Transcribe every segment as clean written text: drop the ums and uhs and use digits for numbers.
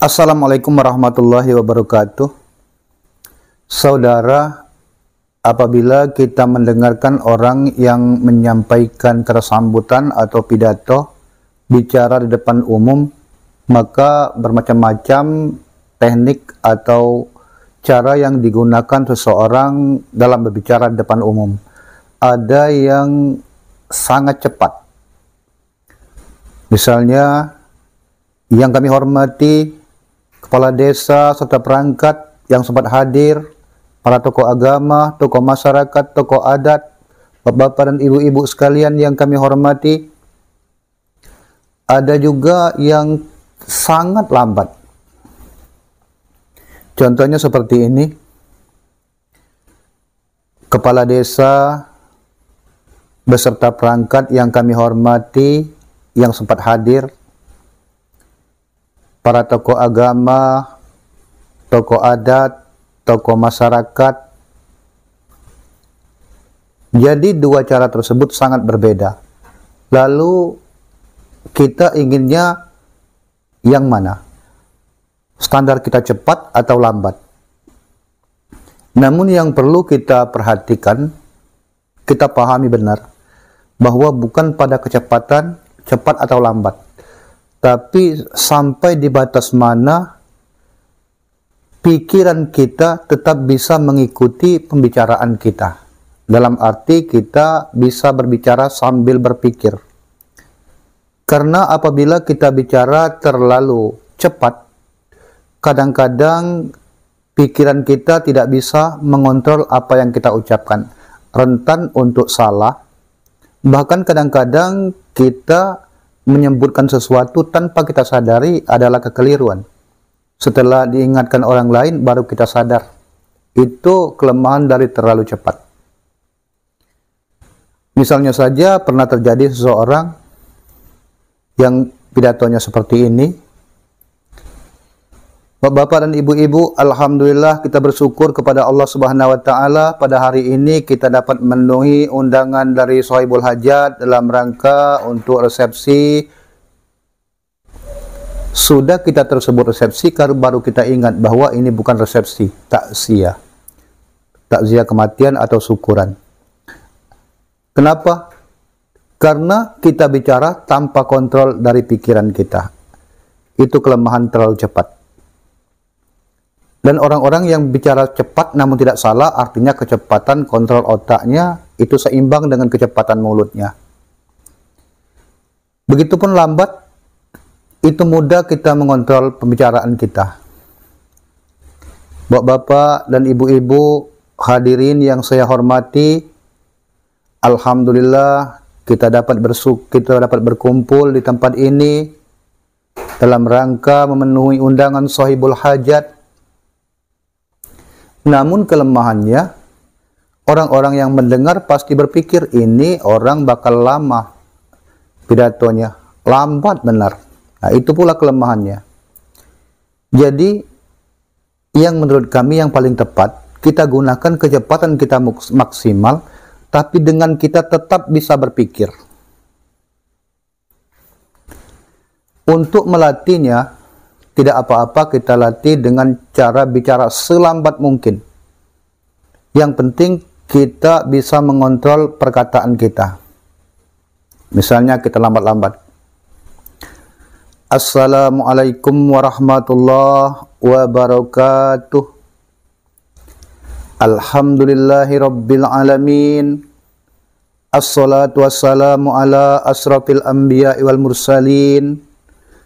Assalamualaikum warahmatullahi wabarakatuh. Saudara, apabila kita mendengarkan orang yang menyampaikan kesambutan atau pidato bicara di depan umum, maka bermacam-macam teknik atau cara yang digunakan seseorang dalam berbicara di depan umum. Ada yang sangat cepat. Misalnya, yang kami hormati, kepala desa serta perangkat yang sempat hadir, para tokoh agama, tokoh masyarakat, tokoh adat, bapak-bapak dan ibu-ibu sekalian yang kami hormati. Ada juga yang sangat lambat. Contohnya seperti ini. Kepala desa beserta perangkat yang kami hormati yang sempat hadir, para tokoh agama, tokoh adat, tokoh masyarakat. Jadi dua cara tersebut sangat berbeda. Lalu kita inginnya yang mana? Standar kita cepat atau lambat? Namun yang perlu kita perhatikan, kita pahami benar, bahwa bukan pada kecepatan, cepat atau lambat, tapi sampai di batas mana pikiran kita tetap bisa mengikuti pembicaraan kita. Dalam arti kita bisa berbicara sambil berpikir. Karena apabila kita bicara terlalu cepat, kadang-kadang pikiran kita tidak bisa mengontrol apa yang kita ucapkan. Rentan untuk salah. Bahkan kadang-kadang kita menyebutkan sesuatu tanpa kita sadari adalah kekeliruan. Setelah diingatkan orang lain baru kita sadar. Itu kelemahan dari terlalu cepat. Misalnya saja pernah terjadi seseorang yang pidatonya seperti ini. Bapak dan ibu-ibu, alhamdulillah kita bersyukur kepada Allah Subhanahu wa taala pada hari ini kita dapat memenuhi undangan dari Sohibul Hajat dalam rangka untuk resepsi. Sudah kita tersebut resepsi, baru kita ingat bahwa ini bukan resepsi, takziah. Takziah kematian atau syukuran. Kenapa? Karena kita bicara tanpa kontrol dari pikiran kita. Itu kelemahan terlalu cepat. Dan orang-orang yang bicara cepat namun tidak salah, artinya kecepatan kontrol otaknya itu seimbang dengan kecepatan mulutnya. Begitupun lambat, itu mudah kita mengontrol pembicaraan kita. Bapak-bapak dan ibu-ibu hadirin yang saya hormati, alhamdulillah kita dapat berkumpul di tempat ini dalam rangka memenuhi undangan Sohibul Hajat. Namun kelemahannya, orang-orang yang mendengar pasti berpikir ini orang bakal lama pidatonya, lambat benar. Nah, itu pula kelemahannya. Jadi, yang menurut kami yang paling tepat, kita gunakan kecepatan kita maksimal, tapi dengan kita tetap bisa berpikir. Untuk melatihnya, tidak apa-apa kita latih dengan cara bicara selambat mungkin. Yang penting kita bisa mengontrol perkataan kita. Misalnya kita lambat-lambat. Assalamualaikum warahmatullahi wabarakatuh. Alhamdulillahi rabbil alamin. Assalatu wassalamu ala asrafil anbiya'i wal mursalin.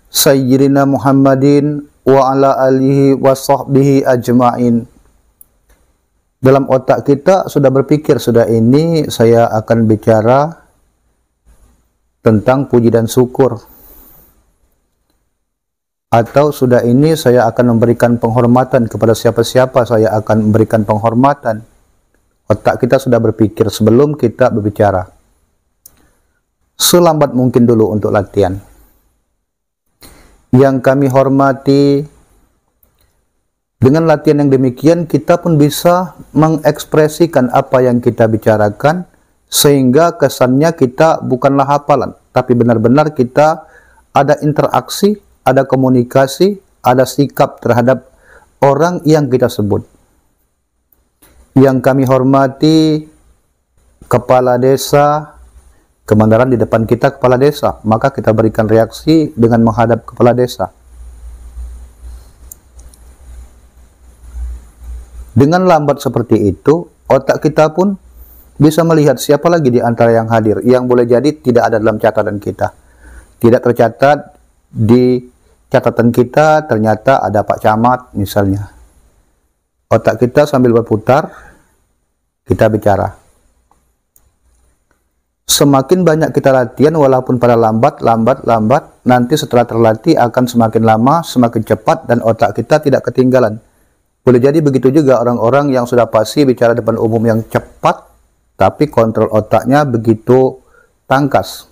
Sayyidina Muhammadin wa ala alihi wa sahbihi ajma'in. Dalam otak kita sudah berpikir, sudah ini saya akan bicara tentang puji dan syukur. Atau sudah ini saya akan memberikan penghormatan kepada siapa-siapa saya akan memberikan penghormatan. Otak kita sudah berpikir sebelum kita berbicara. Selambat mungkin dulu untuk latihan. Yang kami hormati, dengan latihan yang demikian kita pun bisa mengekspresikan apa yang kita bicarakan, sehingga kesannya kita bukanlah hafalan, tapi benar-benar kita ada interaksi, ada komunikasi, ada sikap terhadap orang yang kita sebut. Yang kami hormati kepala desa, kebenaran di depan kita kepala desa, maka kita berikan reaksi dengan menghadap kepala desa. Dengan lambat seperti itu, otak kita pun bisa melihat siapa lagi di antara yang hadir, yang boleh jadi tidak ada dalam catatan kita. Tidak tercatat di catatan kita, ternyata ada Pak Camat misalnya. Otak kita sambil berputar, kita bicara. Semakin banyak kita latihan, walaupun pada lambat, nanti setelah terlatih akan semakin lama, semakin cepat, dan otak kita tidak ketinggalan. Boleh jadi begitu juga orang-orang yang sudah pasti bicara depan umum yang cepat, tapi kontrol otaknya begitu tangkas,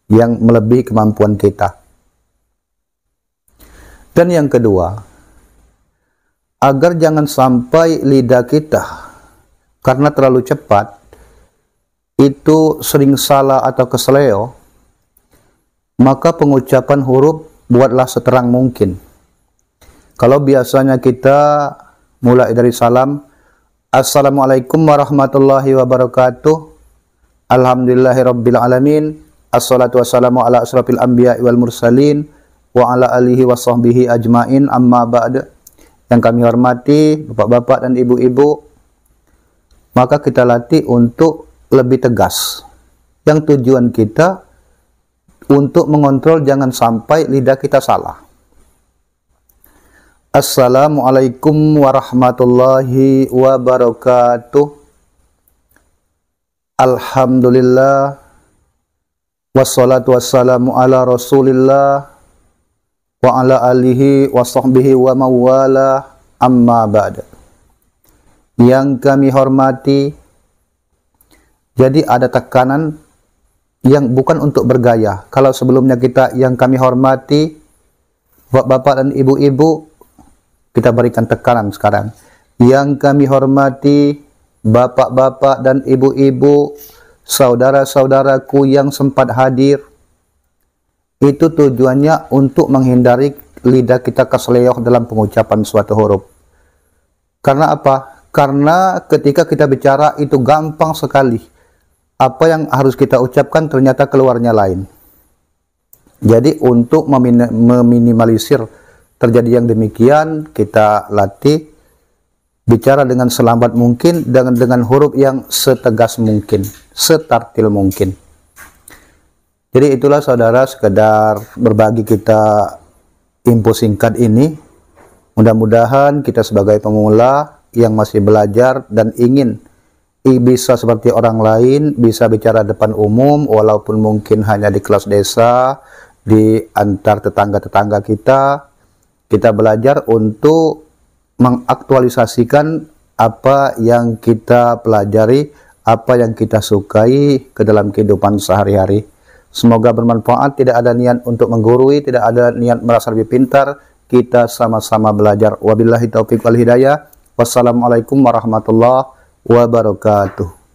yang melebihi kemampuan kita. Dan yang kedua, agar jangan sampai lidah kita, karena terlalu cepat, itu sering salah atau keseleo, maka pengucapan huruf buatlah seterang mungkin. Kalau biasanya kita mulai dari salam, Assalamualaikum warahmatullahi wabarakatuh, Alhamdulillahirabbil alamin, assalatu wassalamu ala asrafil anbiya'i wal mursalin, wa ala alihi wa sahbihi ajmain, amma ba'd. Yang kami hormati bapak-bapak dan ibu-ibu, maka kita latih untuk lebih tegas. Yang tujuan kita untuk mengontrol jangan sampai lidah kita salah. Assalamualaikum warahmatullahi wabarakatuh. Alhamdulillah, wassalatu wassalamu ala rasulillah, wa ala alihi wa sahbihi wa mawala, amma ba'da. Yang kami hormati, jadi ada tekanan yang bukan untuk bergaya. Kalau sebelumnya kita yang kami hormati, bapak-bapak dan ibu-ibu, kita berikan tekanan sekarang. Yang kami hormati, bapak-bapak dan ibu-ibu, saudara-saudaraku yang sempat hadir, itu tujuannya untuk menghindari lidah kita keseleo dalam pengucapan suatu huruf. Karena apa? Karena ketika kita bicara itu gampang sekali. Apa yang harus kita ucapkan ternyata keluarnya lain. Jadi untuk meminimalisir terjadi yang demikian, kita latih bicara dengan selambat mungkin, dengan huruf yang setegas mungkin, setartil mungkin. Jadi itulah saudara, sekedar berbagi kita info singkat ini. Mudah-mudahan kita sebagai pemula yang masih belajar dan ingin bisa seperti orang lain, bisa bicara depan umum, walaupun mungkin hanya di kelas desa, di antar tetangga-tetangga kita belajar untuk mengaktualisasikan apa yang kita pelajari, apa yang kita sukai ke dalam kehidupan sehari-hari. Semoga bermanfaat, tidak ada niat untuk menggurui, tidak ada niat merasa lebih pintar, kita sama-sama belajar. Wabillahi taufiq wal hidayah. Wassalamualaikum warahmatullahi wabarakatuh.